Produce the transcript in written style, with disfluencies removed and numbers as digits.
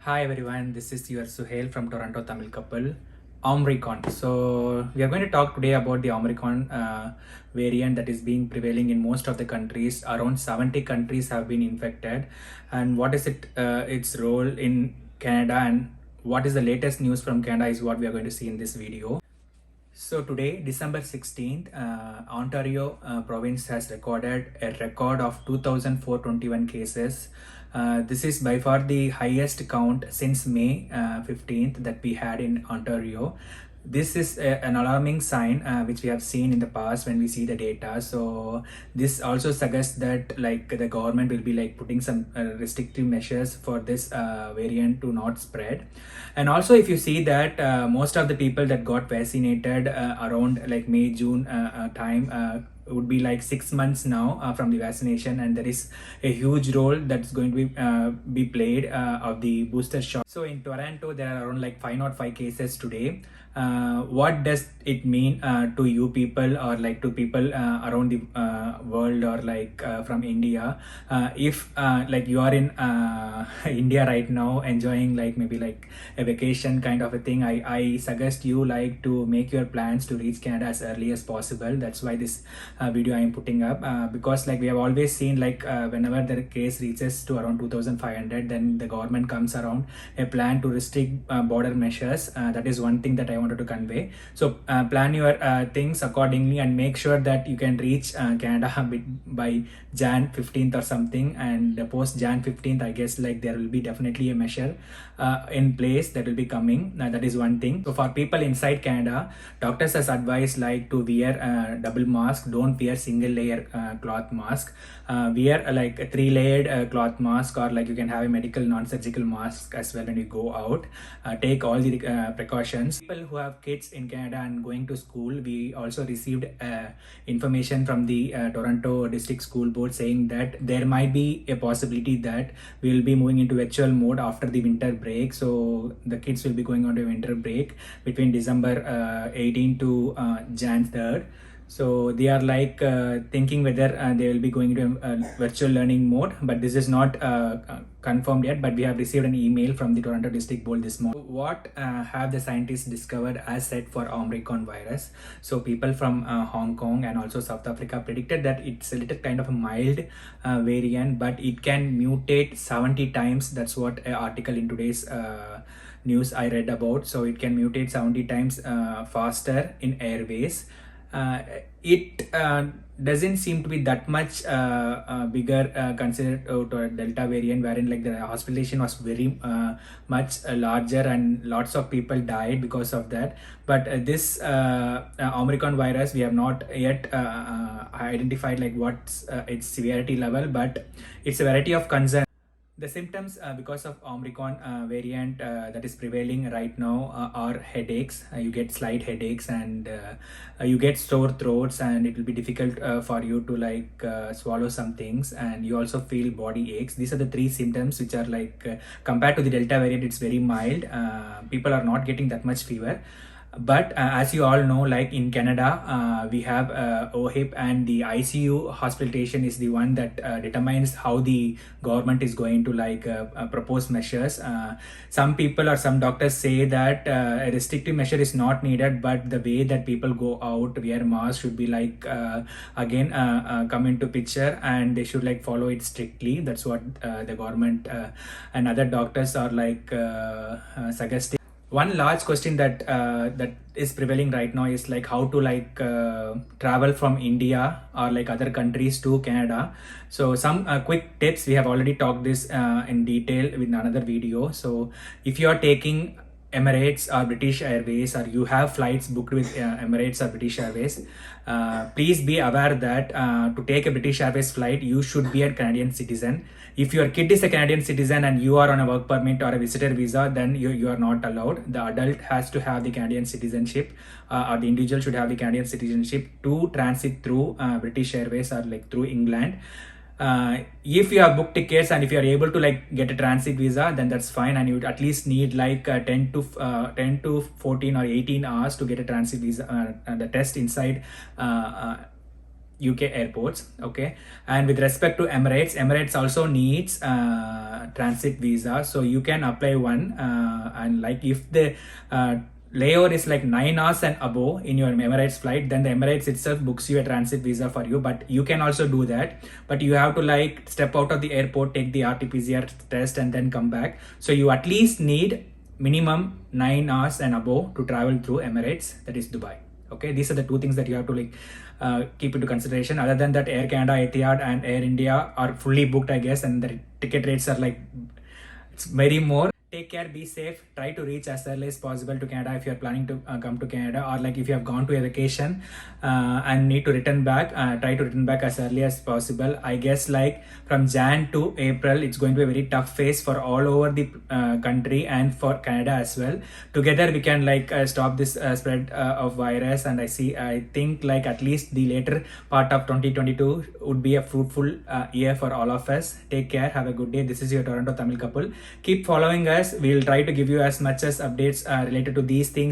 Hi everyone, this is your Suhail from Toronto Tamil Couple. Omicron. So we are going to talk today about the Omicron variant that is being prevailing in most of the countries. Around 70 countries have been infected, and what is its role in Canada, and what is the latest news from Canada is what we are going to see in this video. So today, December 16th, Ontario province has recorded a record of 2,421 cases. This is by far the highest count since May 15th that we had in Ontario. This is an alarming sign which we have seen in the past when we see the data. So this also suggests that like the government will be like putting some restrictive measures for this variant to not spread. And also if you see that most of the people that got vaccinated around like May June time would be like 6 months now from the vaccination, and there is a huge role that's going to be played of the booster shot. So in Toronto there are around like 505 cases today. What does it mean to you people, or like to people around the world, or like from India, if like you are in India right now enjoying like maybe like a vacation kind of a thing, I suggest you like to make your plans to reach Canada as early as possible. That's why this video I am putting up, because like we have always seen like whenever the case reaches to around 2500, then the government comes around a plan to restrict border measures. That is one thing that I wanted to convey. So plan your things accordingly and make sure that you can reach Canada by Jan 15th or something, and post Jan 15th I guess like there will be definitely a measure in place that will be coming. That is one thing. So for people inside Canada, doctors has advised like to wear double mask. Don't wear single layer cloth mask. Wear like a 3-layered cloth mask, or like you can have a medical non-surgical mask as well when you go out. Take all the precautions. People who have kids in Canada and going to school, we also received information from the Toronto District School Board saying that there might be a possibility that we will be moving into virtual mode after the winter break. So the kids will be going on to a winter break between December 18 to Jan 3rd. So they are like thinking whether they will be going to virtual learning mode, but this is not confirmed yet. But we have received an email from the Toronto District Board this morning. What have the scientists discovered as said for Omicron virus? So people from Hong Kong and also South Africa predicted that it's a little kind of a mild variant, but it can mutate 70 times. That's what an article in today's news I read about. So it can mutate 70 times faster in airways. It doesn't seem to be that much bigger considered to a Delta variant, wherein like the hospitalization was very much larger and lots of people died because of that. But this Omicron virus, we have not yet identified like what's its severity level, but it's a variety of concern. The symptoms because of Omicron variant that is prevailing right now are headaches. You get slight headaches, and you get sore throats, and it will be difficult for you to like swallow some things, and you also feel body aches. These are the 3 symptoms which are like compared to the Delta variant, it's very mild. People are not getting that much fever. But as you all know, like in Canada, we have OHIP, and the ICU hospitalization is the one that determines how the government is going to like propose measures. Some people or some doctors say that a restrictive measure is not needed, but the way that people go out, wear masks, should be like again come into picture, and they should like follow it strictly. That's what the government and other doctors are like suggesting. One large question that that is prevailing right now is like how to like travel from India or like other countries to Canada. So some quick tips, we have already talked this in detail with another video. So if you are taking Emirates or British Airways, or you have flights booked with Emirates or British Airways, please be aware that to take a British Airways flight, you should be a Canadian citizen. If your kid is a Canadian citizen and you are on a work permit or a visitor visa, then you are not allowed. The adult has to have the Canadian citizenship, or the individual should have the Canadian citizenship to transit through British Airways or like through England. If you have booked tickets and if you are able to like get a transit visa, then that's fine, and you would at least need like 10 to 14 or 18 hours to get a transit visa, the test inside UK airports. Okay, and with respect to Emirates also needs transit visa, so you can apply one, and like if the layover is like 9 hours and above in your Emirates flight, then the Emirates itself books you a transit visa for you. But you can also do that, but you have to like step out of the airport, take the RT-PCR test, and then come back. So you at least need minimum 9 hours and above to travel through Emirates, that is Dubai. Okay, these are the two things that you have to like keep into consideration. Other than that, Air Canada, Etihad, and Air India are fully booked, I guess, and the ticket rates are like, it's very more. Take care, be safe, try to reach as early as possible to Canada if you're planning to come to Canada, or like if you have gone to a vacation and need to return back, try to return back as early as possible. I guess like from Jan to April, it's going to be a very tough phase for all over the country and for Canada as well. Together we can like stop this spread of virus, and I think like at least the later part of 2022 would be a fruitful year for all of us. Take care, have a good day. This is your Toronto Tamil couple. Keep following us. We'll try to give you as much as updates related to these things.